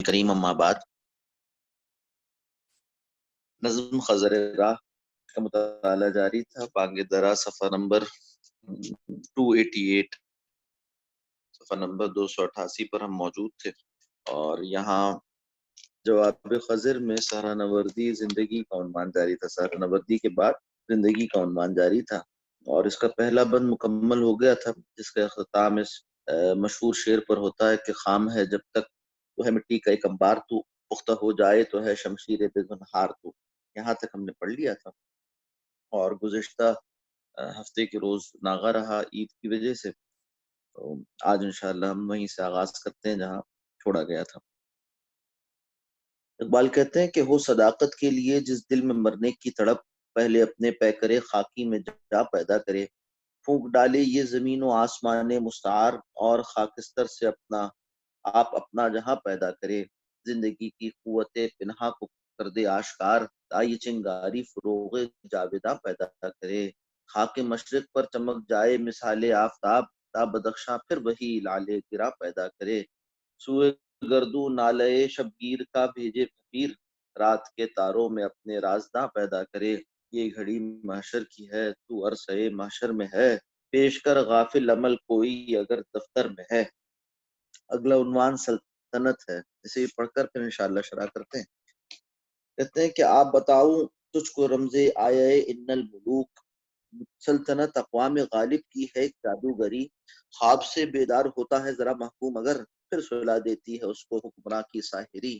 کریم اما بعد نظم خضر راہ کا مطالعہ جاری تھا۔ بانگ درا صفحہ نمبر 288، صفحہ نمبر 288 پر ہم موجود تھے، اور یہاں جواب خضر میں سہرا نوردی زندگی کا عنوان جاری تھا۔ سہرا نوردی کے بعد زندگی کا عنوان جاری تھا، اور اس کا پہلا بند مکمل ہو گیا تھا، جس کا اختتام اس مشہور شعر پر ہوتا ہے کہ خام ہے جب تک تو ہے مٹی کا ایک انبار، تو پختہ ہو جائے تو ہے شمشیر بزنہار تو۔ یہاں تک ہم نے پڑھ لیا تھا، اور گزشتہ ہفتے کے روز ناغہ رہا عید کی وجہ سے، تو آج انشاءاللہ ہم وہیں سے آغاز کرتے ہیں جہاں چھوڑا گیا تھا۔ اقبال کہتے ہیں کہ ہو صداقت کے لیے جس دل میں مرنے کی تڑپ، پہلے اپنے پیکرے خاکی میں جا پیدا کرے، پھونک ڈالے یہ زمین و آسمان مستعار، اور خاکستر سے آپ اپنا جہاں پیدا کرے، زندگی کی قوت پنہا کو کر دے آشکار، تائی چنگاری فروغ جاویداں پیدا کرے، خاک مشرق پر چمک جائے مثال آفتاب، تا بدخشاں پھر وہی لال گرا پیدا کرے، سوئے گردو نالے شبگیر کا بھیجے فقیر، رات کے تاروں میں اپنے رازداں پیدا کرے، یہ گھڑی محشر کی ہے تو عرصہ محشر میں ہے، پیش کر غافل عمل کوئی اگر دفتر میں ہے۔ اگلا عنوان سلطنت ہے، اسے پڑھ کر پھر انشاءاللہ شرح کرتے ہیں۔ کہتے ہیں کہ آپ بتاؤ تجھ کو رمز آیا ان الملوک، سلطنت اقوام غالب کی ہے ایک جادوگری، خواب سے بیدار ہوتا ہے ذرا محکوم اگر، پھر سلا دیتی ہے اس کو حکمراں کی ساحری،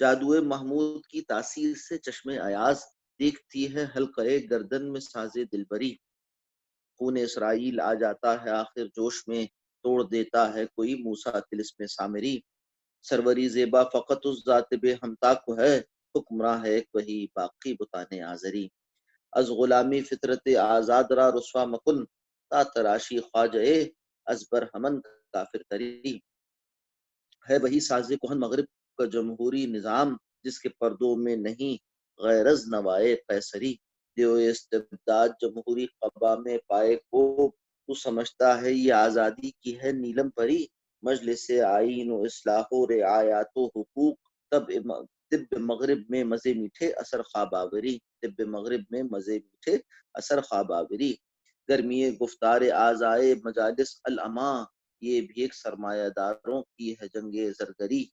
جادوئے محمود کی تاثیر سے چشم ایاز، دیکھتی ہے حلقہ گردن میں ساز دلبری، خون اسرائیل آ جاتا ہے آخر جوش میں، توڑ دیتا ہے کوئی موسیٰ طلسم سامری، سروری زیبا فقط اس ذات بے ہمتا کو ہے، حکمراں ہے وہی باقی بتانے آزری، از غلامی فطرت آزاد را رسوا مکن، تا تراشی خواجہ از برہمن کافر تری، ہے وہی ساز کہن مغرب کا جمہوری نظام، جس کے پردوں میں نہیں غیرز نوائے قیصری، دیو استبداد جمہوری قبا میں پائے کو، تو سمجھتا ہے یہ آزادی کی ہے نیلم پری، مجلس آئین و اصلاح و رعایات و حقوق، طب مغرب میں مزے میٹھے اثر خواب آوری، طب مغرب میں مزے میٹھے اثر خواب آوری، گرمی گفتار آزائے مجالس العما، یہ بھی ایک سرمایہ داروں کی ہے جنگ زرگری،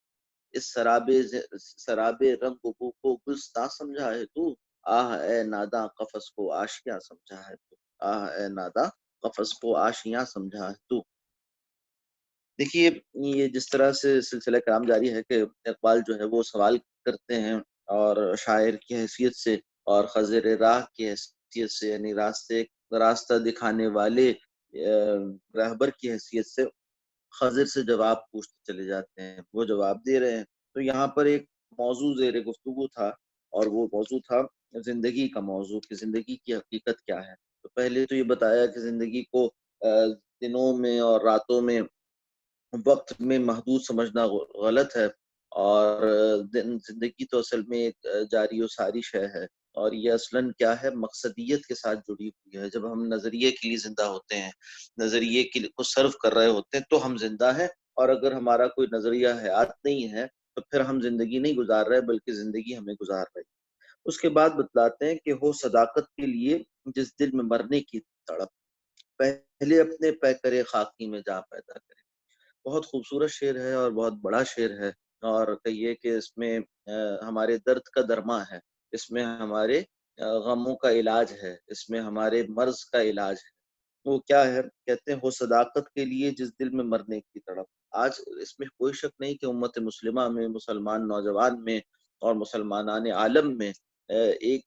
اس سراب رنگ و بو کو گلستاں سمجھا ہے تو، آہ اے ناداں قفس کو آشیاں سمجھا ہے تو، آہ اے ناداں قفس کو آشیاں سمجھا ہے تو۔ دیکھیے، یہ جس طرح سے سلسلہ کام جاری ہے کہ اقبال جو ہے وہ سوال کرتے ہیں، اور شاعر کی حیثیت سے اور خضر راہ کی حیثیت سے، یعنی راستہ دکھانے والے رہبر کی حیثیت سے خضر سے جواب پوچھتے چلے جاتے ہیں، وہ جواب دے رہے ہیں۔ تو یہاں پر ایک موضوع زیر گفتگو تھا، اور وہ موضوع تھا زندگی کا موضوع، کہ زندگی کی حقیقت کیا ہے۔ تو پہلے تو یہ بتایا کہ زندگی کو دنوں میں اور راتوں میں، وقت میں محدود سمجھنا غلط ہے، اور زندگی تو اصل میں ایک جاری و ساری شے ہے، اور یہ اصلاً کیا ہے، مقصدیت کے ساتھ جڑی ہوئی ہے۔ جب ہم نظریے کے لیے زندہ ہوتے ہیں، نظریے کو سرو کر رہے ہوتے ہیں، تو ہم زندہ ہیں، اور اگر ہمارا کوئی نظریہ حیات نہیں ہے تو پھر ہم زندگی نہیں گزار رہے، بلکہ زندگی ہمیں گزار رہی۔ اس کے بعد بتلاتے ہیں کہ ہو صداقت کے لیے جس دل میں مرنے کی تڑپ، پہلے اپنے پیکرے خاکی میں جا پیدا کرے۔ بہت خوبصورت شعر ہے، اور بہت بڑا شعر ہے، اور کہیے کہ اس میں ہمارے درد کا درما ہے، اس میں ہمارے غموں کا علاج ہے، اس میں ہمارے مرض کا علاج ہے۔ وہ کیا ہے؟ کہتے ہیں ہو صداقت کے لیے جس دل میں مرنے کی تڑپ۔ آج اس میں کوئی شک نہیں کہ امت مسلمہ میں، مسلمان نوجوان میں، اور مسلمانان عالم میں ایک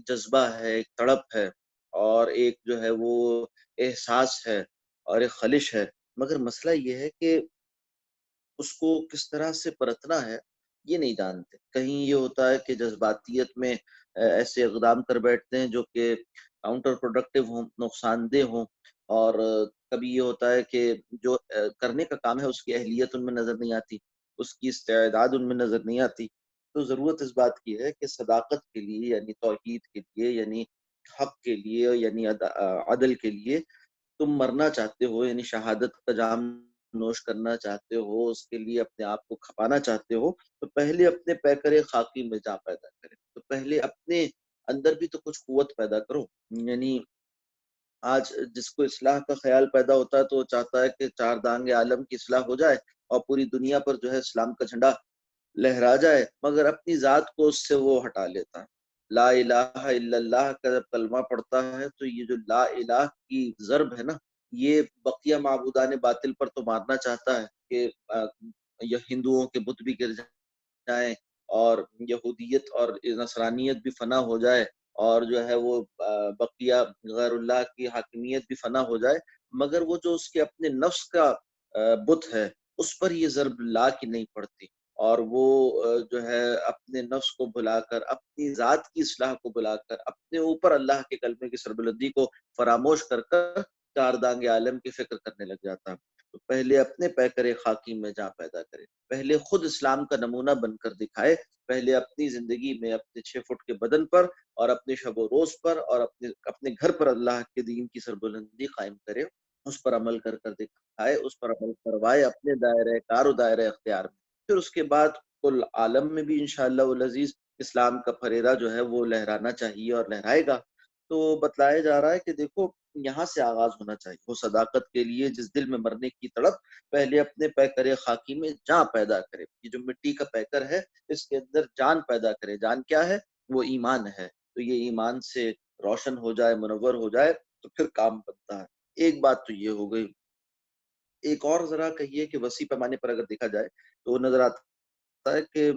جذبہ ہے، ایک تڑپ ہے، اور ایک جو ہے وہ احساس ہے، اور ایک خلش ہے، مگر مسئلہ یہ ہے کہ اس کو کس طرح سے پرتنا ہے، یہ نہیں جانتے۔ کہیں یہ ہوتا ہے کہ جذباتیت میں ایسے اقدام کر بیٹھتے ہیں جو کہ کاؤنٹر پروڈکٹیو ہوں، نقصان دہ ہوں، اور کبھی یہ ہوتا ہے کہ جو کرنے کا کام ہے اس کی اہلیت ان میں نظر نہیں آتی، اس کی استعداد ان میں نظر نہیں آتی۔ تو ضرورت اس بات کی ہے کہ صداقت کے لیے، یعنی توحید کے لیے، یعنی حق کے لیے، یعنی عدل کے لیے تم مرنا چاہتے ہو، یعنی شہادت کا جام نوش کرنا چاہتے ہو، اس کے لیے اپنے آپ کو کھپانا چاہتے ہو، تو پہلے اپنے پیکر خاکی میں جا پیدا کرے، تو پہلے اپنے اندر بھی تو کچھ قوت پیدا کرو۔ یعنی آج جس کو اصلاح کا خیال پیدا ہوتا ہے تو وہ چاہتا ہے کہ چار دانگ عالم کی اصلاح ہو جائے اور پوری دنیا پر جو ہے اسلام کا جھنڈا لہرا جائے، مگر اپنی ذات کو اس سے وہ ہٹا لیتا ہے۔ لا الہ الا اللہ کا جب کلمہ پڑھتا ہے تو یہ جو لا الہ کی ضرب ہے نا، یہ بقیہ معبودان باطل پر تو مارنا چاہتا ہے کہ یہ ہندوؤں کے بت بھی گر جائیں اور یہودیت اور نصرانیت بھی فنا ہو جائے اور جو ہے وہ بقیہ غیر اللہ کی حاکمیت بھی فنا ہو جائے، مگر وہ جو اس کے اپنے نفس کا بت ہے اس پر یہ ضرب لا کی نہیں پڑتی، اور وہ جو ہے اپنے نفس کو بلا کر، اپنی ذات کی اصلاح کو بلا کر، اپنے اوپر اللہ کے کلمے کی سربلندی کو فراموش کر کر چار دانگ عالم کی فکر کرنے لگ جاتا ہے۔ تو پہلے اپنے پیکر خاکی میں جا پیدا کرے، پہلے خود اسلام کا نمونہ بن کر دکھائے، پہلے اپنی زندگی میں اپنے 6 فٹ کے بدن پر اور اپنے شب و روز پر اور اپنے گھر پر اللہ کے دین کی سربلندی قائم کرے، اس پر عمل کر کر دکھائے، اس پر عمل کروائے اپنے دائرہ کار و دائرہ اختیار میں، پھر اس کے بعد کل عالم میں بھی انشاءاللہ العزیز اسلام کا پھریرا جو ہے وہ لہرانا چاہیے اور لہرائے گا۔ تو بتلایا جا رہا ہے کہ دیکھو یہاں سے آغاز ہونا چاہیے، وہ صداقت کے لیے جس دل میں مرنے کی تڑپ، پہلے اپنے پیکر خاکی میں جان پیدا کرے۔ یہ جو مٹی کا پیکر ہے اس کے اندر جان پیدا کرے، جان کیا ہے؟ وہ ایمان ہے، تو یہ ایمان سے روشن ہو جائے، منور ہو جائے تو پھر کام بنتا ہے۔ ایک بات تو یہ ہو گئی، ایک اور ذرا کہیے کہ وسیع پیمانے پر اگر دیکھا جائے تو نظر آتا ہے کہ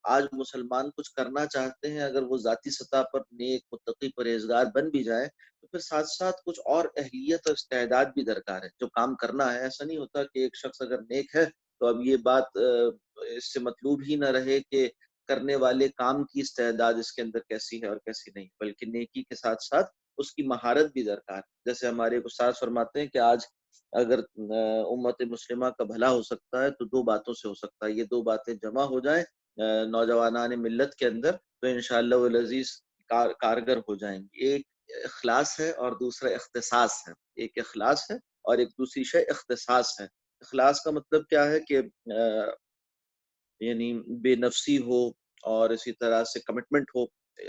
آج مسلمان کچھ کرنا چاہتے ہیں، اگر وہ ذاتی سطح پر نیک متقی پرہیزگار بن بھی جائیں تو پھر ساتھ ساتھ کچھ اور اہلیت اور استعداد بھی درکار ہے جو کام کرنا ہے۔ ایسا نہیں ہوتا کہ ایک شخص اگر نیک ہے تو اب یہ بات اس سے مطلوب ہی نہ رہے کہ کرنے والے کام کی استعداد اس کے اندر کیسی ہے اور کیسی نہیں، بلکہ نیکی کے ساتھ ساتھ اس کی مہارت بھی درکار ہے۔ جیسے ہمارے استاد فرماتے ہیں کہ آج اگر امت مسلمہ کا بھلا ہو سکتا ہے تو دو باتوں سے ہو سکتا ہے، یہ دو باتیں جمع ہو جائیں نوجوانان ملت کے اندر تو انشاءاللہ العزیز کارگر ہو جائیں گے۔ ایک اخلاص ہے اور دوسرا اختصاص ہے، ایک اخلاص ہے اور ایک دوسری شے اختصاص ہے۔ اخلاص کا مطلب کیا ہے کہ یعنی بے نفسی ہو اور اسی طرح سے کمٹمنٹ ہو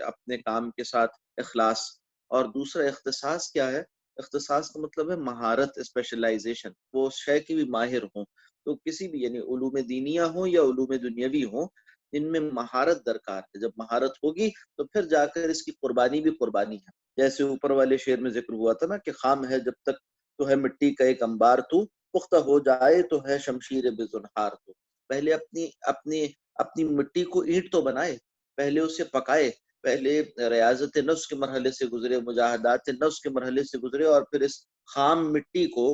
اپنے کام کے ساتھ، اخلاص۔ اور دوسرا اختصاص کیا ہے؟ اختصاص کا مطلب ہے مہارت، اسپیشلائزیشن، وہ شے کی بھی ماہر ہوں، تو کسی بھی یعنی علوم دینیہ ہوں یا علوم دنیاوی ہوں ان میں مہارت درکار ہے۔ جب مہارت ہوگی تو پھر جا کر اس کی قربانی بھی قربانی ہے۔ جیسے اوپر والے شعر میں ذکر ہوا تھا نا کہ خام ہے جب تک تو ہے مٹی کا ایک انبار، تو پختہ ہو جائے تو ہے شمشیر بے زنہار تو۔ پہلے اپنی مٹی کو اینٹ تو بنائے، پہلے اسے پکائے، پہلے ریاضت نفس کے مرحلے سے گزرے، مجاہدات نفس کے مرحلے سے گزرے اور پھر اس خام مٹی کو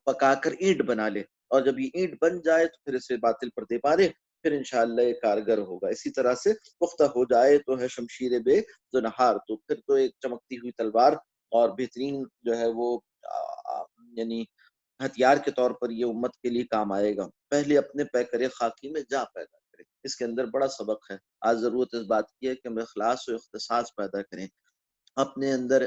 پکا کر اینٹ بنا لے، اور جب یہ اینٹ بن جائے تو پھر اسے باطل پر دے پارے، پھر انشاءاللہ یہ کارگر ہوگا۔ اسی طرح سے پختہ ہو جائے تو ہے شمشیر بے زنہار تو، پھر تو ایک چمکتی ہوئی تلوار اور بہترین جو ہے وہ یعنی ہتھیار کے طور پر یہ امت کے لیے کام آئے گا۔ پہلے اپنے پیکر خاکی میں جا پیدا کریں، اس کے اندر بڑا سبق ہے۔ آج ضرورت اس بات کی ہے کہ ہم اخلاص و اختصاص پیدا کریں اپنے اندر،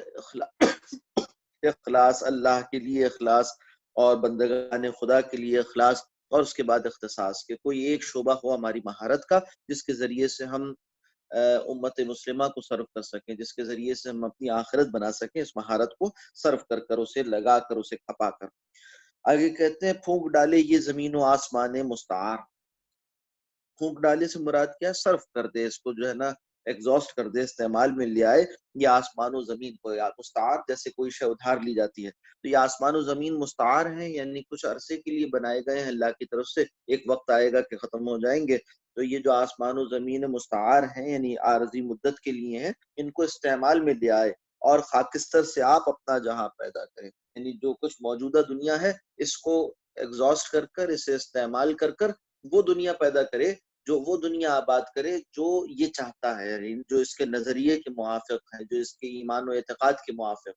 اخلاص اللہ کے لیے اخلاص اور بندگان خدا کے لیے اخلاص، اور اس کے بعد اختصاص کے کوئی ایک شعبہ ہو ہماری مہارت کا جس کے ذریعے سے ہم امت مسلمہ کو سرو کر سکیں، جس کے ذریعے سے ہم اپنی آخرت بنا سکیں، اس مہارت کو سرو کر کر، اسے لگا کر، اسے کھپا کر۔ آگے کہتے ہیں پھونک ڈالے یہ زمین و آسمان مستعار۔ پھونک ڈالے سے مراد کیا؟ صرف کر دے، اس کو جو ہے نا ایگزاسٹ کر دے، استعمال میں لے آئے یہ آسمان و زمین کو۔ یا مستعار جیسے کوئی شے ادھار لی جاتی ہے تو یہ آسمان و زمین مستعار ہیں، یعنی کچھ عرصے کے لیے بنائے گئے ہیں اللہ کی طرف سے، ایک وقت آئے گا کہ ختم ہو جائیں گے۔ تو یہ جو آسمان و زمین مستعار ہیں یعنی عارضی مدت کے لیے ہیں، ان کو استعمال میں لے آئے اور خاکستر سے آپ اپنا جہاں پیدا کریں، یعنی جو کچھ موجودہ دنیا ہے اس کو ایگزاسٹ کر کر، اسے استعمال کر کر وہ دنیا پیدا کرے، جو وہ دنیا آباد کرے جو یہ چاہتا ہے، یعنی جو اس کے نظریے کے موافق ہے، جو اس کے ایمان و اعتقاد کے موافق،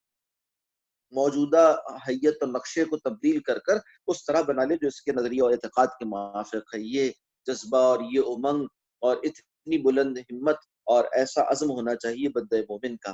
موجودہ حیت اور نقشے کو تبدیل کر کر اس طرح بنا لے جو اس کے نظریہ اور اعتقاد کے موافق ہے۔ یہ جذبہ اور یہ امنگ اور اتنی بلند ہمت اور ایسا عزم ہونا چاہیے بندہ مومن کا۔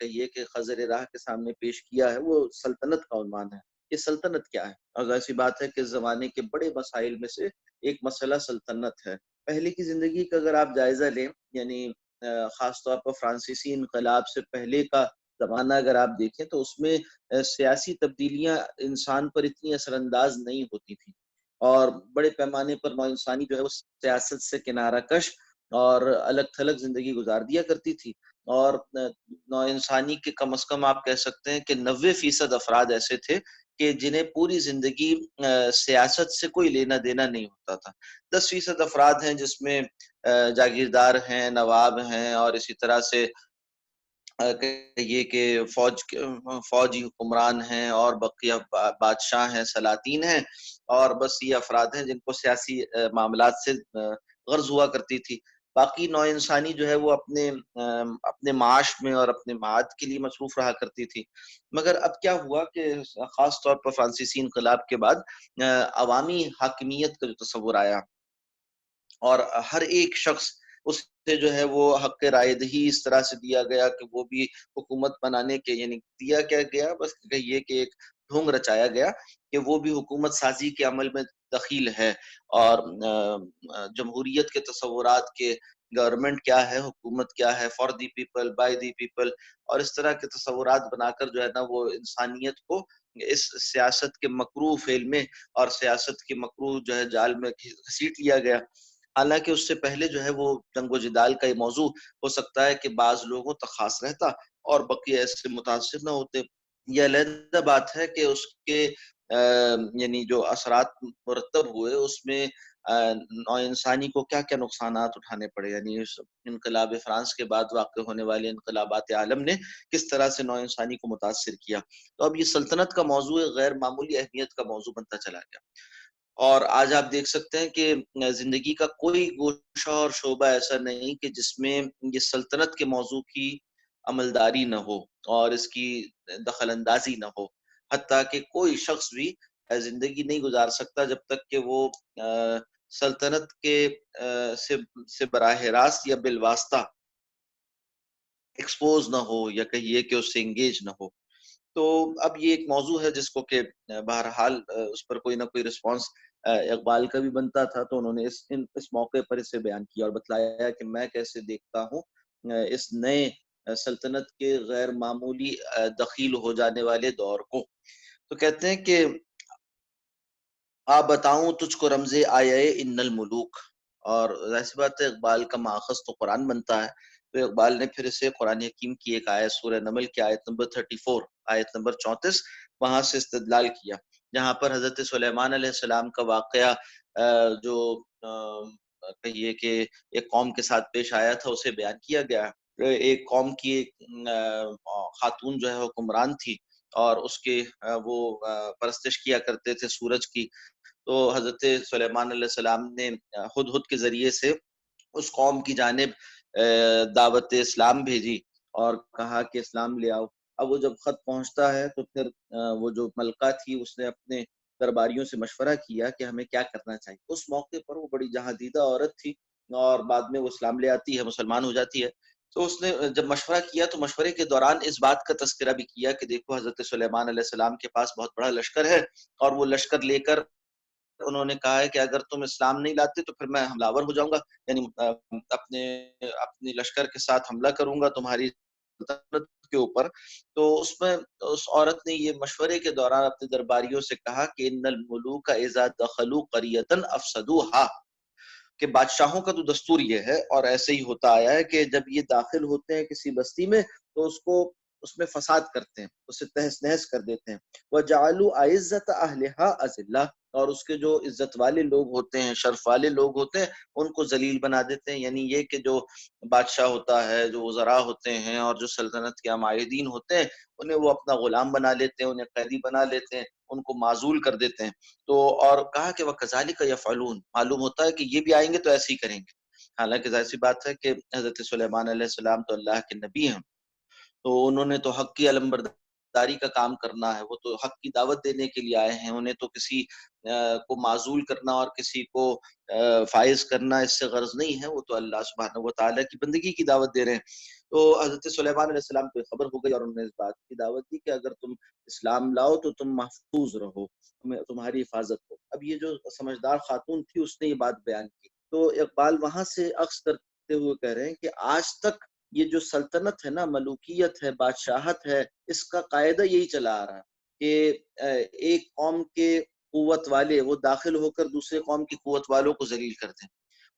کہیے کہ خضر راہ کے سامنے پیش کیا ہے وہ سلطنت کا عنوان ہے. یہ سلطنت کیا ہے؟ اور ظاہر سی بات ہے کہ اس زمانے کے بڑے مسائل میں سے ایک مسئلہ سلطنت ہے. پہلے کی زندگی کا اگر آپ جائزہ لیں، یعنی خاص طور پر فرانسیسی انقلاب سے پہلے کا زمانہ اگر آپ دیکھیں تو اس میں سیاسی تبدیلیاں انسان پر اتنی اثر انداز نہیں ہوتی تھیں، اور بڑے پیمانے پر نو انسانی جو ہے وہ سیاست سے کنارہ کش اور الگ تھلگ زندگی گزار دیا کرتی تھی. اور نو انسانی کے کم از کم آپ کہہ سکتے ہیں کہ 90% افراد ایسے تھے کہ جنہیں پوری زندگی سیاست سے کوئی لینا دینا نہیں ہوتا تھا. 10% افراد ہیں جس میں جاگیردار ہیں، نواب ہیں، اور اسی طرح سے کہیے کہ فوجی حکمران ہیں، اور بقیہ بادشاہ ہیں، سلاطین ہیں، اور بس یہ افراد ہیں جن کو سیاسی معاملات سے غرض ہوا کرتی تھی. باقی نو انسانی جو ہے وہ اپنے معاش میں اور اپنے معاد کے لیے مصروف رہا کرتی تھی. مگر اب کیا ہوا کہ خاص طور پر فرانسیسی انقلاب کے بعد عوامی حاکمیت کا جو تصور آیا، اور ہر ایک شخص اس سے جو ہے وہ حق رائے دہی اس طرح سے دیا گیا کہ وہ بھی حکومت بنانے کے، یعنی دیا کیا گیا، بس یہ کہ ایک ڈھونگ رچایا گیا کہ وہ بھی حکومت سازی کے عمل میں دخیل ہے. اور جمہوریت کے تصورات کے گورنمنٹ کیا ہے، حکومت کیا ہے، for the people, by the people, اور اس طرح کے تصورات بنا کر جو ہے نا وہ انسانیت کو اس سیاست کے مکروہ فعل میں اور سیاست کے مکروہ جو ہے جال میں گھسیٹ لیا گیا. حالانکہ اس سے پہلے جو ہے وہ جنگ و جدال کا یہ موضوع ہو سکتا ہے کہ بعض لوگوں تک خاص رہتا اور بقیہ اس سے متاثر نہ ہوتے. یہ علیحدہ بات ہے کہ اس کے یعنی جو اثرات مرتب ہوئے اس میں نو انسانی کو کیا کیا نقصانات اٹھانے پڑے، یعنی اس انقلاب فرانس کے بعد واقع ہونے والے انقلابات عالم نے کس طرح سے نو انسانی کو متاثر کیا. تو اب یہ سلطنت کا موضوع غیر معمولی اہمیت کا موضوع بنتا چلا گیا. اور آج آپ دیکھ سکتے ہیں کہ زندگی کا کوئی گوشہ اور شعبہ ایسا نہیں کہ جس میں یہ سلطنت کے موضوع کی عملداری نہ ہو اور اس کی دخل اندازی نہ ہو. حتیٰ کہ کوئی شخص بھی زندگی نہیں گزار سکتا جب تک کہ وہ سلطنت کے سے براہ راست یا بالواسطہ ایکسپوز نہ ہو، یا کہیے کہ اس سے انگیج نہ ہو. تو اب یہ ایک موضوع ہے جس کو کہ بہرحال اس پر کوئی نہ کوئی رسپانس اقبال کا بھی بنتا تھا، تو انہوں نے اس موقع پر اسے بیان کیا اور بتلایا کہ میں کیسے دیکھتا ہوں اس نئے سلطنت کے غیر معمولی دخیل ہو جانے والے دور کو. تو کہتے ہیں کہ بتاؤں تجھ کو رمز آیا ان الملوک. اور ظاہر سی بات ہے اقبال کا ماخذ تو قرآن بنتا ہے، تو اقبال نے پھر اسے قرآن حکیم کی ایک آیت سورہ نمل کی آیت نمبر 34، آیت نمبر 34 وہاں سے استدلال کیا، جہاں پر حضرت سلیمان علیہ السلام کا واقعہ جو کہیے کہ ایک قوم کے ساتھ پیش آیا تھا اسے بیان کیا گیا. ایک قوم کی ایک خاتون جو ہے حکمران تھی، اور اس کے وہ پرستش کیا کرتے تھے سورج کی. تو حضرت سلیمان علیہ السلام نے ہدہد کے ذریعے سے اس قوم کی جانب دعوت اسلام بھیجی اور کہا کہ اسلام لے آؤ. اب وہ جب خط پہنچتا ہے تو پھر وہ جو ملکہ تھی اس نے اپنے درباریوں سے مشورہ کیا کہ ہمیں کیا کرنا چاہیے. اس موقع پر وہ بڑی جہاں دیدہ عورت تھی اور بعد میں وہ اسلام لے آتی ہے، مسلمان ہو جاتی ہے. تو اس نے جب مشورہ کیا تو مشورے کے دوران اس بات کا تذکرہ بھی کیا کہ دیکھو حضرت سلیمان علیہ السلام کے پاس بہت بڑا لشکر ہے، اور وہ لشکر لے کر انہوں نے کہا ہے کہ اگر تم اسلام نہیں لاتے تو پھر میں حملہ آور ہو جاؤں گا، یعنی اپنے لشکر کے ساتھ حملہ کروں گا تمہاری سلطنت کے اوپر. تو اس میں اس عورت نے یہ مشورے کے دوران اپنے درباریوں سے کہا کہ ان الملوک اذا دخلوا قریۃ افسدوها، کہ بادشاہوں کا تو دستور یہ ہے اور ایسے ہی ہوتا آیا ہے کہ جب یہ داخل ہوتے ہیں کسی بستی میں تو اس میں فساد کرتے ہیں، اسے تہس نہس کر دیتے ہیں. وَجَعَلُوا أَعِزَّةَ أَهْلِهَا أَذِلَّةً، اور اس کے جو عزت والے لوگ ہوتے ہیں، شرف والے لوگ ہوتے ہیں، ان کو ذلیل بنا دیتے ہیں. یعنی یہ کہ جو بادشاہ ہوتا ہے، جو وزراء ہوتے ہیں اور جو سلطنت کے عمائدین ہوتے ہیں، انہیں وہ اپنا غلام بنا لیتے ہیں، انہیں قیدی بنا لیتے ہیں، ان کو معزول کر دیتے ہیں. تو اور کہا کہ وَكَذَلِكَ يَفْعَلُونَ، معلوم ہوتا ہے کہ یہ بھی آئیں گے تو ایسے ہی کریں گے. حالانکہ ظاہر سی بات ہے کہ حضرت سلیمان علیہ السلام تو اللہ کے نبی ہیں، تو انہوں نے تو حق کی علمبرداری کا کام کرنا ہے، وہ تو حق کی دعوت دینے کے لیے آئے ہیں. انہیں تو کسی کو معزول کرنا اور کسی کو فائز کرنا اس سے غرض نہیں ہے، وہ تو اللہ سبحانہ و تعالیٰ کی بندگی کی دعوت دے رہے ہیں. تو حضرت سلیمان علیہ السلام کو خبر ہو گئی اور انہوں نے اس بات کی دعوت دی کہ اگر تم اسلام لاؤ تو تم محفوظ رہو، تمہاری حفاظت ہو۔ اب یہ جو سمجھدار خاتون تھی اس نے یہ بات بیان کی، تو اقبال وہاں سے عکس کرتے ہوئے کہہ رہے ہیں کہ آج تک یہ جو سلطنت ہے نا، ملوکیت ہے، بادشاہت ہے، اس کا قاعدہ یہی چلا آ رہا کہ ایک قوم کے قوت والے وہ داخل ہو کر دوسرے قوم کی قوت والوں کو ذلیل کر دیں،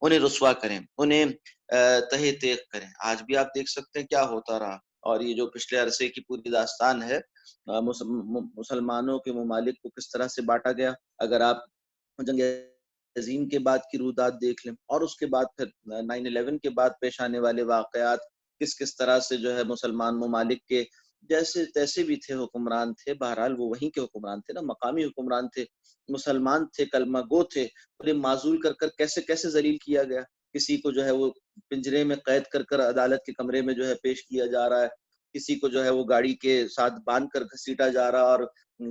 انہیں رسوا کریں، انہیں تہے تیغ کریں۔ آج بھی آپ دیکھ سکتے ہیں کیا ہوتا رہا، اور یہ جو پچھلے عرصے کی پوری داستان ہے، مسلمانوں کے ممالک کو کس طرح سے بانٹا گیا۔ اگر آپ جنگ عظیم کے بعد کی رودات دیکھ لیں، اور اس کے بعد پھر 9/11 کے بعد پیش آنے والے واقعات، کس طرح سے جو ہے مسلمان ممالک کے جیسے تیسے بھی تھے حکمران تھے، بہرحال وہ وہیں کے حکمران تھے نا، مقامی حکمران تھے، مسلمان تھے، کلمہ گو تھے، انہیں معزول کر کر کیسے کیسے ذلیل کیا گیا۔ کسی کو جو ہے وہ پنجرے میں قید کر کر عدالت کے کمرے میں جو ہے پیش کیا جا رہا ہے، کسی کو جو ہے وہ گاڑی کے ساتھ باندھ کر گھسیٹا جا رہا ہے اور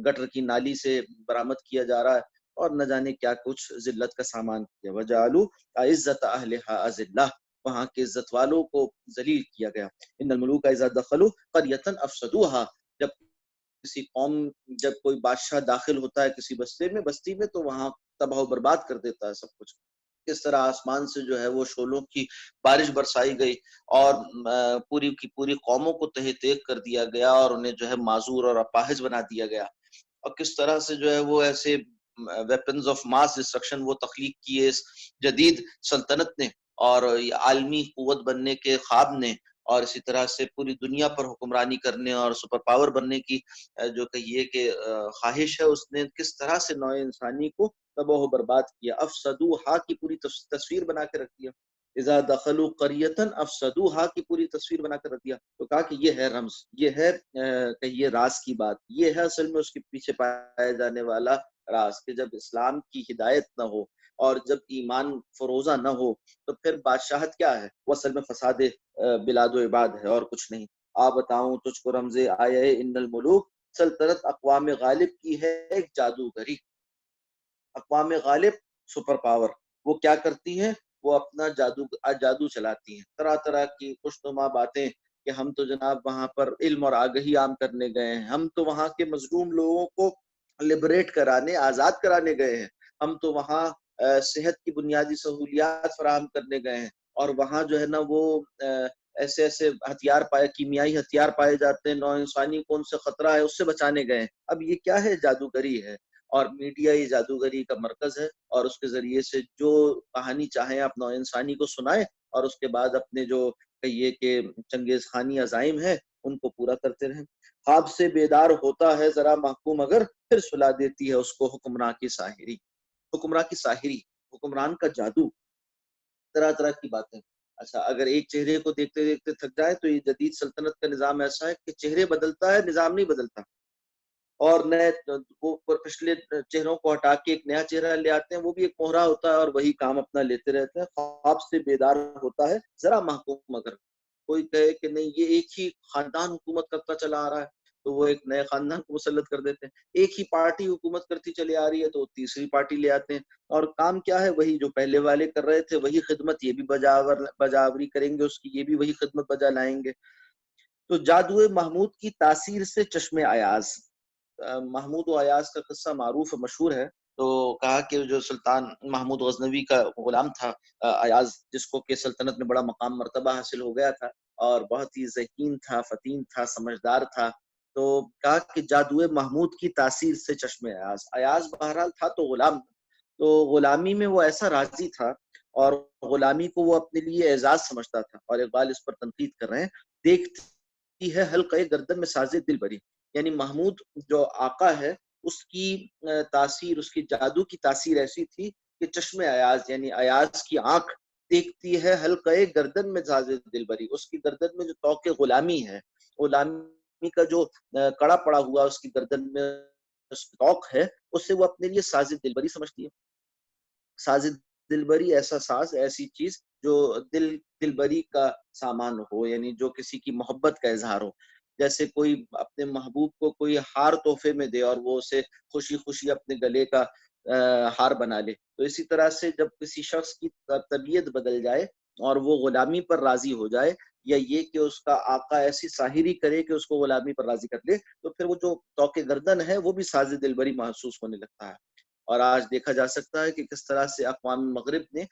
گٹر کی نالی سے برآمد کیا جا رہا ہے، اور نہ جانے کیا کچھ ذلت کا سامان کیا۔ وَجَعَلُوا أَعِزَّةَ أَهْلِهَا أَذِلَّةً، وہاں کے عزت والوں کو ذلیل کیا گیا۔ ان الملوک اذا دخلوا قرية افسدوها، جب کسی قوم، جب کوئی بادشاہ داخل ہوتا ہے کسی بستی میں تو وہاں تباہ و برباد کر دیتا ہے سب کچھ۔ کس طرح آسمان سے جو ہے وہ شعلوں کی بارش برسائی گئی اور پوری کی پوری قوموں کو تہہ تیغ کر دیا گیا اور انہیں جو ہے معذور اور اپاہج بنا دیا گیا، اور کس طرح سے جو ہے وہ ایسے ویپنز آف ماس ڈسٹرکشن وہ تخلیق کیے اس جدید سلطنت نے، اور عالمی قوت بننے کے خواب نے، اور اسی طرح سے پوری دنیا پر حکمرانی کرنے اور سپر پاور بننے کی جو کہیے کہ خواہش ہے، اس نے کس طرح سے نوع انسانی کو تباہ و برباد کیا۔ افسدوہا کی پوری تصویر بنا کے رکھ دیا، اذا دخلوا قریۃ افسدوہا کی پوری تصویر بنا کر رکھ دیا۔ تو کہا کہ یہ ہے رمز، یہ ہے کہیے راز کی بات، یہ ہے اصل میں اس کے پیچھے پایا جانے والا راز، کہ جب اسلام کی ہدایت نہ ہو اور جب ایمان فروزہ نہ ہو تو پھر بادشاہت کیا ہے؟ وہ اصل میں فساد بلاد و عباد ہے اور کچھ نہیں۔ آپ بتاؤں تجھ کو رمز آیا ہے ان الملوک، سلطنت اقوام غالب کی ہے ایک جادوگری۔ اقوام غالب سپر پاور، وہ کیا کرتی ہیں؟ وہ اپنا جادو چلاتی ہیں، طرح طرح کی خوشنما باتیں کہ ہم تو جناب وہاں پر علم اور آگہی عام کرنے گئے ہیں، ہم تو وہاں کے مظلوم لوگوں کو لبریٹ کرانے، آزاد کرانے گئے ہیں، ہم تو وہاں صحت کی بنیادی سہولیات فراہم کرنے گئے ہیں، اور وہاں جو ہے نا وہ ایسے ایسے ہتھیار پائے، کیمیائی ہتھیار پائے جاتے ہیں، نو انسانی کو ان سے خطرہ ہے، اس سے بچانے گئے ہیں۔ اب یہ کیا ہے؟ جادوگری ہے، اور میڈیا یہ جادوگری کا مرکز ہے، اور اس کے ذریعے سے جو کہانی چاہیں آپ نو انسانی کو سنائیں، اور اس کے بعد اپنے جو کہیے کہ چنگیز خانی عزائم ہیں ان کو پورا کرتے رہیں۔ خواب سے بیدار ہوتا ہے ذرا محکوم اگر، پھر سلا دیتی ہے اس کو حکمراں کی ساحری۔ حکمراں کی ساحری، حکمران کا جادو، طرح طرح کی باتیں۔ اچھا، اگر ایک چہرے کو دیکھتے دیکھتے تھک جائے تو یہ جدید سلطنت کا نظام ایسا ہے کہ چہرے بدلتا ہے، نظام نہیں بدلتا، اور نئے وہ پچھلے چہروں کو ہٹا کے ایک نیا چہرہ لے آتے ہیں، وہ بھی ایک مہرا ہوتا ہے اور وہی کام اپنا لیتے رہتے ہیں۔ خواب سے بیدار ہوتا ہے ذرا محکوم اگر، کوئی کہے کہ نہیں یہ ایک ہی خاندان حکومت کرتا چلا آ رہا ہے تو وہ ایک نئے خاندان کو مسلط کر دیتے ہیں، ایک ہی پارٹی حکومت کرتی چلی آ رہی ہے تو وہ تیسری پارٹی لے آتے ہیں، اور کام کیا ہے؟ وہی جو پہلے والے کر رہے تھے وہی خدمت یہ بھی بجاوری کریں گے، اس کی یہ بھی وہی خدمت بجا لائیں گے۔ تو جادو محمود کی تاثیر سے چشم ایاز، محمود و ایاز کا قصہ معروف مشہور ہے۔ تو کہا کہ جو سلطان محمود غزنوی کا غلام تھا ایاز، جس کو کہ سلطنت میں بڑا مقام مرتبہ حاصل ہو گیا تھا اور بہت ہی ذہین تھا، فطین تھا، سمجھدار تھا، تو کہا کہ جادو محمود کی تاثیر سے چشم ایاز، ایاز بہرحال تھا تو غلام، تو غلامی میں وہ ایسا راضی تھا اور غلامی کو وہ اپنے لیے اعزاز سمجھتا تھا، اور اقبال اس پر تنقید کر رہے ہیں، دیکھتی ہے حلقہ گردن میں سازے دل بری، یعنی محمود جو آقا ہے اس کی تاثیر، اس کی جادو کی تاثیر ایسی تھی کہ چشم ایاز یعنی ایاز کی آنکھ دیکھتی ہے حلقہ گردن میں سازے دل بری، اس کی گردن میں جو توق غلامی ہے، غلامی کا جو کڑا پڑا ہوا اس کی گردن میں توق ہے، اس سے وہ اپنے لیے ساز دلبری سمجھتی ہے۔ ساز دلبری ایسا ساز، ایسی چیز جو دلبری کا سامان ہو، یعنی جو کسی کی محبت کا اظہار ہو، جیسے کوئی اپنے محبوب کو کوئی ہار تحفے میں دے اور وہ اسے خوشی خوشی اپنے گلے کا ہار بنا لے، تو اسی طرح سے جب کسی شخص کی طبیعت بدل جائے اور وہ غلامی پر راضی ہو جائے، یا یہ کہ اس کا آقا ایسی ساحری کرے کہ اس کو غلامی پر راضی کر لے، تو پھر وہ جو توق گردن ہے وہ بھی ساز دلبری محسوس ہونے لگتا ہے۔ اور آج دیکھا جا سکتا ہے کہ کس طرح سے اقوام مغرب نے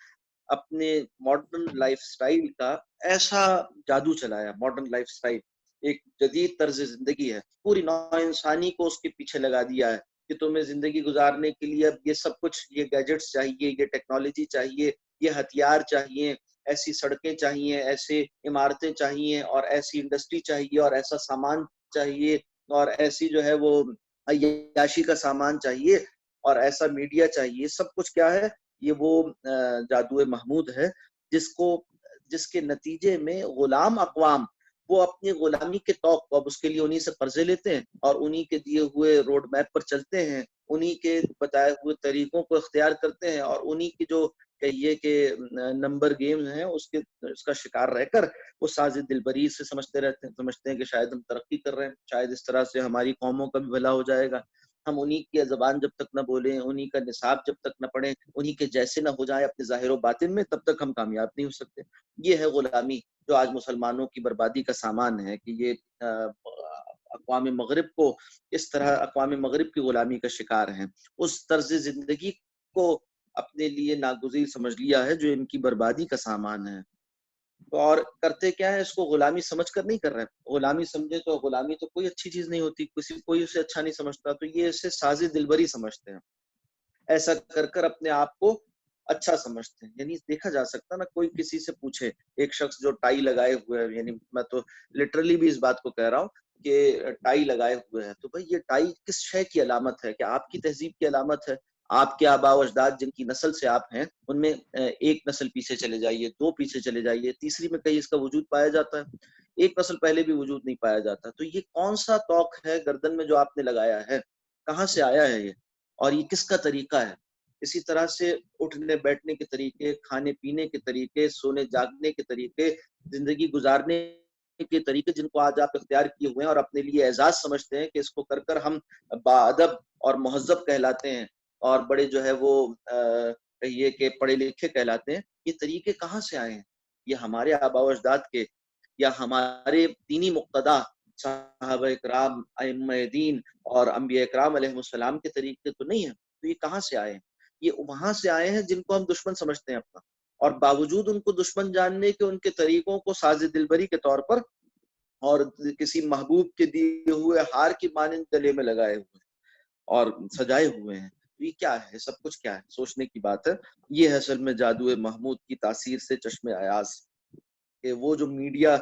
اپنے ماڈرن لائف سٹائل کا ایسا جادو چلایا۔ ماڈرن لائف سٹائل ایک جدید طرز زندگی ہے، پوری نوع انسانی کو اس کے پیچھے لگا دیا ہے کہ تمہیں زندگی گزارنے کے لیے اب یہ سب کچھ، یہ گیجٹس چاہیے، یہ ٹیکنالوجی چاہیے، یہ ہتھیار چاہیے، ایسی سڑکیں چاہیے، ایسے عمارتیں چاہیے، اور ایسی انڈسٹری چاہیے، اور ایسا سامان چاہیے، اور ایسی جو ہے وہ عیاشی کا سامان چاہیے، اور ایسا میڈیا چاہیے۔ سب کچھ کیا ہے؟ یہ وہ جادو محمود ہے جس کے نتیجے میں غلام اقوام وہ اپنی غلامی کے توق کو اب اس کے لیے انہی سے قرضے لیتے ہیں، اور انہی کے دیے ہوئے روڈ میپ پر چلتے ہیں، انہی کے بتائے ہوئے طریقوں کو اختیار کرتے ہیں، اور انہی کی جو کہیے کہ نمبر گیمز ہیں اس کا شکار رہ کر وہ ساز دلبری سے سمجھتے ہیں کہ شاید ہم ترقی کر رہے ہیں، شاید اس طرح سے ہماری قوموں کا بھی بھلا ہو جائے گا، ہم انہی کی زبان جب تک نہ بولیں، انہی کا نصاب جب تک نہ پڑھیں، انہی کے جیسے نہ ہو جائیں اپنے ظاہر و باطن میں، تب تک ہم کامیاب نہیں ہو سکتے۔ یہ ہے غلامی جو آج مسلمانوں کی بربادی کا سامان ہے، کہ یہ اقوام مغرب کو اس طرح اقوام مغرب کی غلامی کا شکار ہیں، اس طرز زندگی کو اپنے لیے ناگزیر سمجھ لیا ہے جو ان کی بربادی کا سامان ہے۔ اور کرتے کیا ہے؟ اس کو غلامی سمجھ کر نہیں کر رہے۔ غلامی سمجھے تو غلامی تو کوئی اچھی چیز نہیں ہوتی، کوئی اسے اچھا نہیں سمجھتا، تو یہ اسے ساز دلبری سمجھتے ہیں، ایسا کر کر اپنے آپ کو اچھا سمجھتے ہیں۔ یعنی دیکھا جا سکتا نا، کوئی کسی سے پوچھے، ایک شخص جو ٹائی لگائے ہوئے ہے، یعنی میں تو لٹرلی بھی اس بات کو کہہ رہا ہوں کہ ٹائی لگائے ہوئے ہے، تو بھائی یہ ٹائی کس شے کی علامت ہے؟ کہ آپ کی تہذیب کی علامت ہے؟ آپ کے آباء و اجداد جن کی نسل سے آپ ہیں، ان میں ایک نسل پیچھے چلے جائیے، دو پیچھے چلے جائیے، تیسری میں کہیں اس کا وجود پایا جاتا ہے، ایک نسل پہلے بھی وجود نہیں پایا جاتا۔ تو یہ کون سا توق ہے گردن میں جو آپ نے لگایا ہے؟ کہاں سے آیا ہے یہ؟ اور یہ کس کا طریقہ ہے؟ اسی طرح سے اٹھنے بیٹھنے کے طریقے، کھانے پینے کے طریقے، سونے جاگنے کے طریقے، زندگی گزارنے کے طریقے جن کو آج آپ اختیار کیے ہوئے ہیں اور اپنے لیے اعزاز سمجھتے ہیں کہ اس کو کر کر ہم باادب اور مہذب کہلاتے ہیں، اور بڑے جو ہے وہ کہیے کہ پڑھے لکھے کہلاتے ہیں، یہ طریقے کہاں سے آئے ہیں؟ یہ ہمارے آباء و اجداد کے یا ہمارے دینی مقتدا صحابہ اکرام، ائمہ دین اور انبیاء اکرام علیہ السلام کے طریقے تو نہیں ہیں۔ تو یہ کہاں سے آئے ہیں؟ یہ وہاں سے آئے ہیں جن کو ہم دشمن سمجھتے ہیں اپنا، اور باوجود ان کو دشمن جاننے کے ان کے طریقوں کو ساز دلبری کے طور پر اور کسی محبوب کے دیے ہوئے ہار کی مانند گلے میں لگائے ہوئے اور سجائے ہوئے ہیں۔ تو یہ کیا ہے؟ سب کچھ کیا ہے؟ سوچنے کی بات ہے۔ یہ ہے اصل میں جادو محمود کی تاثیر سے چشم ایاز، کہ وہ جو میڈیا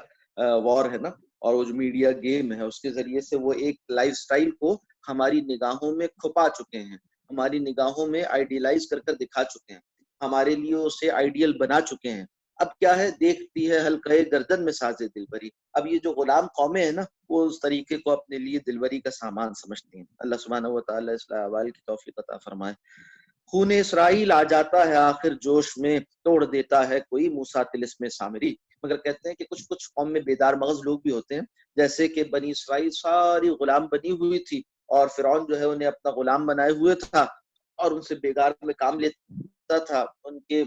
وار ہے نا، اور وہ جو میڈیا گیم ہے، اس کے ذریعے سے وہ ایک لائف سٹائل کو ہماری نگاہوں میں کھپا چکے ہیں، ہماری نگاہوں میں آئیڈیلائز کر کر دکھا چکے ہیں، ہمارے لیے اسے آئیڈیل بنا چکے ہیں۔ اب کیا ہے؟ دیکھتی ہے حلقہ گردن میں ساز دلبری۔ اب یہ جو غلام قومیں ہیں نا، وہ اس طریقے کو اپنے لیے دلبری کا سامان سمجھتی ہیں۔ اللہ سبحانہ و تعالی اصلاح احوال کی توفیق عطا فرمائے۔ خون اسرائیل آ جاتا ہے آخر جوش میں، توڑ دیتا ہے کوئی موسیٰ طلسم سامری۔ مگر کہتے ہیں کہ کچھ قوم میں بیدار مغز لوگ بھی ہوتے ہیں، جیسے کہ بنی اسرائیل ساری غلام بنی ہوئی تھی، اور فرعون جو ہے انہیں اپنا غلام بنائے ہوئے تھا، اور ان سے بیگار میں کام لیتا تھا، ان کے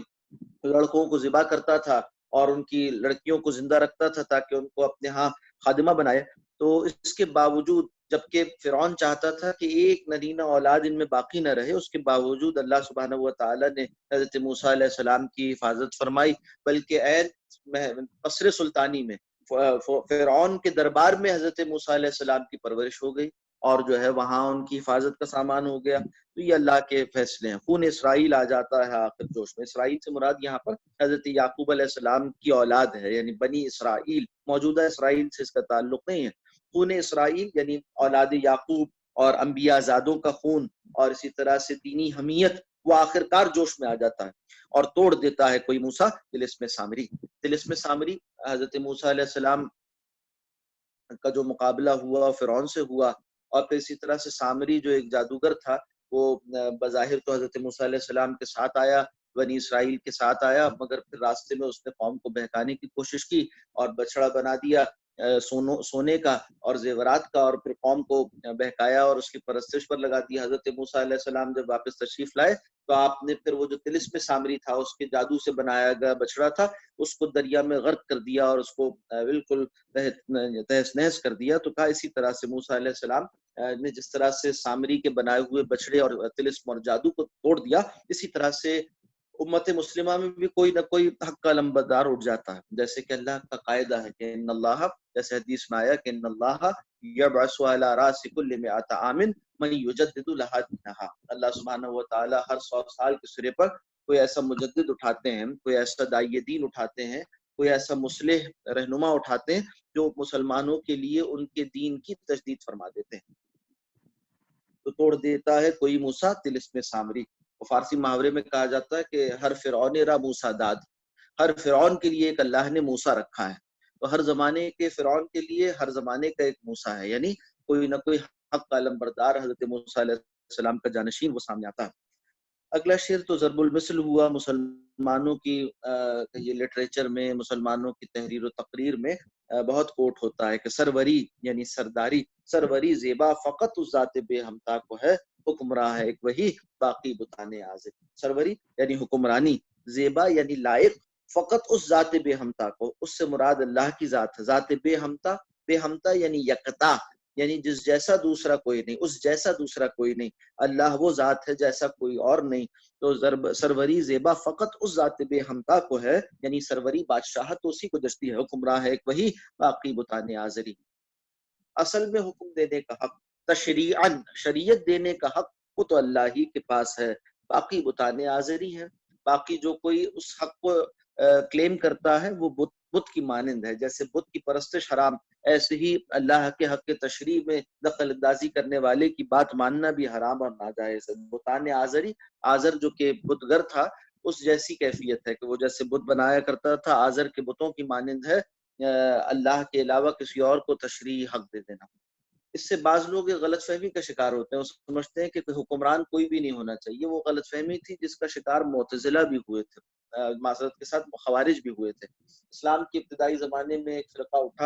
لڑکوں کو ذبح کرتا تھا، اور ان کی لڑکیوں کو زندہ رکھتا تھا تاکہ ان کو اپنے ہاں خادمہ بنائے۔ تو اس کے باوجود، جبکہ فرعون چاہتا تھا کہ ایک نرینہ اولاد ان میں باقی نہ رہے، اس کے باوجود اللہ سبحانہ و تعالی نے حضرت موسیٰ علیہ السلام کی حفاظت فرمائی، بلکہ عین قصر سلطانی میں فرعون کے دربار میں حضرت موسیٰ علیہ السلام کی پرورش ہو گئی، اور جو ہے وہاں ان کی حفاظت کا سامان ہو گیا۔ تو یہ اللہ کے فیصلے ہیں۔ خون اسرائیل آ جاتا ہے آخر جوش میں۔ اسرائیل سے مراد یہاں پر حضرت یعقوب علیہ السلام کی اولاد ہے، یعنی بنی اسرائیل، موجودہ اسرائیل سے اس کا تعلق نہیں ہے۔ خون اسرائیل یعنی اولاد یعقوب اور انبیاء زادوں کا خون، اور اسی طرح سے دینی حمیت، وہ آخرکار جوش میں آ جاتا ہے اور توڑ دیتا ہے کوئی موسیٰ طلسم سامری۔ طلسم سامری حضرت موسیٰ علیہ السلام کا جو مقابلہ ہوا فرعون سے ہوا، اور پھر اسی طرح سے سامری جو ایک جادوگر تھا، وہ بظاہر تو حضرت موسیٰ علیہ السلام کے ساتھ آیا، بنی اسرائیل کے ساتھ آیا، مگر پھر راستے میں اس نے قوم کو بہکانے کی کوشش کی اور بچڑا بنا دیا، سونے کا اور زیورات کا، اور پھر قوم کو بہکایا اور اس کی پرستش پر لگا دیا۔ حضرت موسیٰ علیہ السلام جب واپس تشریف لائے تو آپ نے پھر وہ جو طلسم سامری تھا، اس کے جادو سے بنایا گیا بچڑا تھا، اس کو دریا میں غرق کر دیا اور اس کو بالکل تہس نہس کر دیا۔ تو کہا اسی طرح سے موسیٰ علیہ السلام نے جس طرح سے سامری کے بنائے ہوئے بچڑے اور طلسم اور جادو کو توڑ دیا، اسی طرح سے امت مسلمہ میں بھی کوئی نہ کوئی حق کا لمبردار اٹھ جاتا ہے، جیسے کہ اللہ کا قاعدہ ہے کہ ان اللہ، جیسے حدیث میں آیا کہ ان اللہ یبعث علی راس کل مئۃ عام من یجدد لها دینہا، اللہ سبحانہ و تعالی ہر 100 سال کے سرے پر کوئی ایسا مجدد اٹھاتے ہیں، کوئی ایسا داعی دین اٹھاتے ہیں، کوئی ایسا مصلح رہنما اٹھاتے ہیں جو مسلمانوں کے لیے ان کے دین کی تجدید فرما دیتے ہیں۔ تو توڑ دیتا ہے کوئی موسیٰ طلسم سامری۔ فارسی محاورے میں کہا جاتا ہے کہ ہر فرعون را موسیٰ داد، ہر فرعون کے لیے ایک اللہ نے موسیٰ رکھا ہے۔ تو ہر زمانے کے فرعون کے لیے ہر زمانے کا ایک موسیٰ ہے، یعنی کوئی نہ کوئی حق کا علمبردار حضرت موسیٰ علیہ السلام کا جانشین وہ سامنے آتا ہے۔ اگلا شعر تو ضرب المثل ہوا مسلمانوں کی یہ لٹریچر میں، مسلمانوں کی تحریر و تقریر میں بہت کوٹ ہوتا ہے کہ سروری یعنی سرداری، سروری زیبا فقط اس ذات بے ہمتا کو ہے، حکمراں ہے ایک وہی باقی بتانے حاضر۔ سروری یعنی حکمرانی، زیبا یعنی لائق، فقط اس ذات بے ہمتا کو، اس سے مراد اللہ کی ذات ہے، ذات بے ہمتا، بے ہمتا یعنی یکتا، یعنی جس جیسا دوسرا کوئی نہیں، اس جیسا دوسرا کوئی نہیں، اللہ وہ ذات ہے جیسا کوئی اور نہیں۔ تو سروری زیبا فقط اس ذات بے ہمتا کو ہے، یعنی سروری بادشاہت تو اسی کو جچتی ہے، حکمراں ہے ایک وہی باقی بتانے آزری۔ اصل میں حکم دینے کا حق، تشریعاً شریعت دینے کا حق، وہ تو اللہ ہی کے پاس ہے، باقی بتانے آزری ہے۔ باقی جو کوئی اس حق کو کلیم کرتا ہے وہ بت کی مانند ہے، جیسے بت کی پرستش حرام، ایسے ہی اللہ کے حق کے تشریع میں دخل اندازی کرنے والے کی بات ماننا بھی حرام اور ناجائز ہے۔ بتانے آزری، آزر جو کہ بتگر تھا، اس جیسی کیفیت ہے کہ وہ جیسے بت بنایا کرتا تھا، آزر کے بتوں کی مانند ہے اللہ کے علاوہ کسی اور کو تشریع حق دے دینا۔ اس سے بعض لوگ غلط فہمی کا شکار ہوتے ہیں، وہ سمجھتے ہیں کہ حکمران کوئی بھی نہیں ہونا چاہیے۔ وہ غلط فہمی تھی جس کا شکار معتزلہ بھی ہوئے تھے، معذرت کے ساتھ خوارج بھی ہوئے تھے۔ اسلام کے ابتدائی زمانے میں ایک فرقہ اٹھا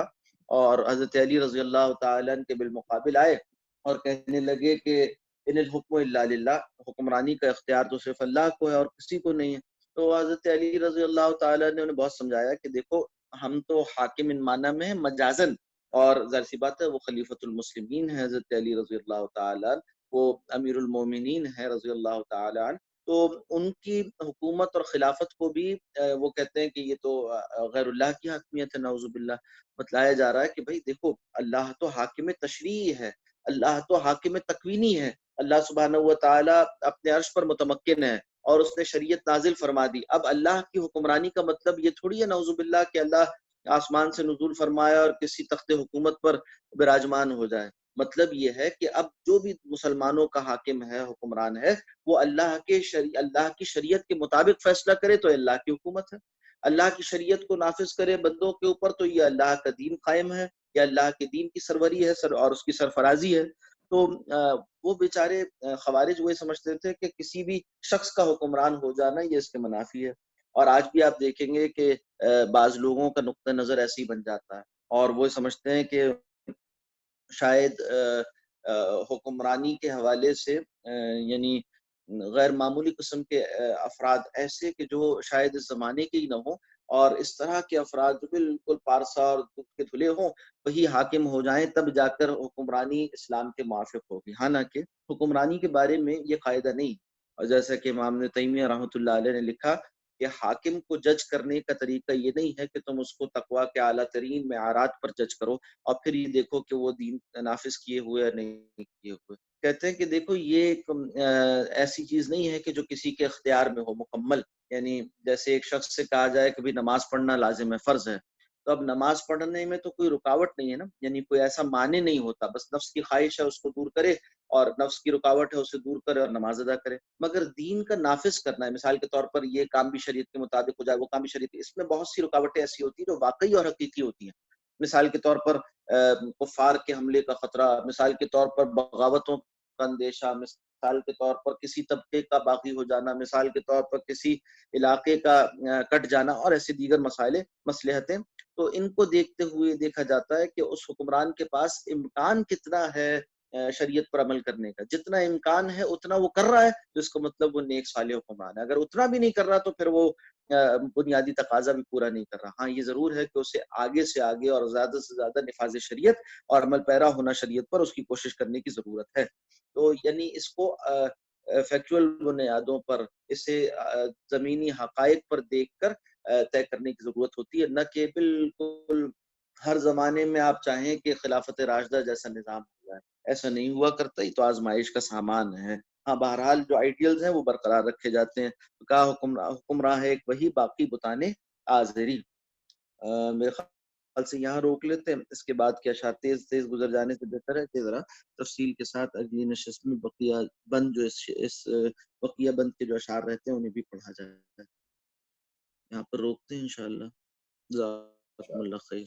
اور حضرت علی رضی اللہ تعالیٰ عنہ کے بالمقابل آئے اور کہنے لگے کہ ان الحکم الا للہ، حکمرانی کا اختیار تو صرف اللہ کو ہے اور کسی کو نہیں ہے۔ تو حضرت علی رضی اللہ تعالیٰ نے انہیں بہت سمجھایا کہ دیکھو ہم تو حاکم ان معنی میں ہیں مجازن، اور ظاہر سی بات ہے وہ خلیفۃ المسلمین ہے حضرت علی رضی اللہ تعالیٰ، وہ امیر المومنین ہے رضی اللہ تعالیٰ عنہ، تو ان کی حکومت اور خلافت کو بھی وہ کہتے ہیں کہ یہ تو غیر اللہ کی حاکمیت ہے، نعوذ باللہ۔ بتلایا جا رہا ہے کہ بھائی دیکھو اللہ تو حاکم تشریعی ہے، اللہ تو حاکم تکوینی ہے، اللہ سبحانہ و تعالیٰ اپنے عرش پر متمکن ہے اور اس نے شریعت نازل فرما دی۔ اب اللہ کی حکمرانی کا مطلب یہ تھوڑی ہے نعوذ باللہ کہ اللہ آسمان سے نزول فرمائے اور کسی تخت حکومت پر براجمان ہو جائے۔ مطلب یہ ہے کہ اب جو بھی مسلمانوں کا حاکم ہے، حکمران ہے، وہ اللہ کی شریعت کے مطابق فیصلہ کرے تو اللہ کی حکومت ہے، اللہ کی شریعت کو نافذ کرے بندوں کے اوپر تو یہ اللہ کا دین قائم ہے، یا اللہ کے دین کی سروری ہے اور اس کی سرفرازی ہے۔ تو وہ بیچارے خوارج وہ سمجھتے تھے کہ کسی بھی شخص کا حکمران ہو جانا یہ اس کے منافی ہے، اور آج بھی آپ دیکھیں گے کہ بعض لوگوں کا نقطہ نظر ایسے ہی بن جاتا ہے، اور وہ سمجھتے ہیں کہ شاید حکمرانی کے حوالے سے یعنی غیر معمولی قسم کے افراد ایسے کہ جو شاید اس زمانے کے ہی نہ ہوں، اور اس طرح کے افراد جو بالکل پارسا اور دودھ کے دھلے ہوں وہی حاکم ہو جائیں، تب جا کر حکمرانی اسلام کے موافق ہوگی۔ حالانکہ حکمرانی کے بارے میں یہ قاعدہ نہیں، اور جیسا کہ امام ابن تیمیہ رحمۃ اللہ علیہ نے لکھا کہ حاکم کو جج کرنے کا طریقہ یہ نہیں ہے کہ تم اس کو تقویٰ کے اعلیٰ ترین معیارات پر جج کرو اور پھر یہ دیکھو کہ وہ دین نافذ کیے ہوئے یا نہیں کیے ہوئے۔ کہتے ہیں کہ دیکھو یہ ایک ایسی چیز نہیں ہے کہ جو کسی کے اختیار میں ہو مکمل، یعنی جیسے ایک شخص سے کہا جائے کہ بھی نماز پڑھنا لازم ہے، فرض ہے، تو اب نماز پڑھنے میں تو کوئی رکاوٹ نہیں ہے نا، یعنی کوئی ایسا معنی نہیں ہوتا، بس نفس کی خواہش ہے اس کو دور کرے، اور نفس کی رکاوٹ ہے اسے دور کرے اور نماز ادا کرے۔ مگر دین کا نافذ کرنا ہے، مثال کے طور پر یہ کام بھی شریعت کے مطابق ہو جائے، وہ کام بھی شریعت، اس میں بہت سی رکاوٹیں ایسی ہوتی ہیں جو واقعی اور حقیقی ہوتی ہیں۔ مثال کے طور پر کفار کے حملے کا خطرہ، مثال کے طور پر بغاوتوں کا اندیشہ، مثال کے طور پر کسی طبقے کا باقی ہو جانا، مثال کے طور پر کسی علاقے کا کٹ جانا، اور ایسے دیگر مسائل مصلحتیں، تو ان کو دیکھتے ہوئے دیکھا جاتا ہے کہ اس حکمران کے پاس امکان کتنا ہے شریعت پر عمل کرنے کا. جتنا امکان ہے اتنا وہ کر رہا ہے تو اس کا مطلب وہ نیک صالح حکمران ہے. اگر اتنا بھی نہیں کر رہا تو پھر وہ بنیادی تقاضا بھی پورا نہیں کر رہا. ہاں یہ ضرور ہے کہ اسے آگے سے آگے اور زیادہ سے زیادہ نفاذ شریعت اور عمل پیرا ہونا شریعت پر اس کی کوشش کرنے کی ضرورت ہے. تو یعنی اس کو فیکچوئل بنیادوں پر، اسے زمینی حقائق پر دیکھ کر طے کرنے کی ضرورت ہوتی ہے، نہ کہ بالکل ہر زمانے میں آپ چاہیں کہ خلافت راشدہ جیسا نظام ہو جائے. ایسا نہیں ہوا کرتا، یہ تو آزمائش کا سامان ہے. ہاں بہرحال جو آئیڈیلز ہیں وہ برقرار رکھے جاتے ہیں. کا حکمراں ہے ایک وہی باقی بتانے آزری. میرے خیال سے یہاں روک لیتے ہیں، اس کے بعد کے اشعار تیز تیز گزر جانے سے بہتر ہے کہ ذرا تفصیل کے ساتھ اگلی نشست میں بقیہ بند جو اس بقیہ بند کے جو اشعار رہتے ہیں انہیں بھی پڑھا جائے. یہاں پر روکتے ہیں انشاءاللہ. جزاکم اللہ خیر.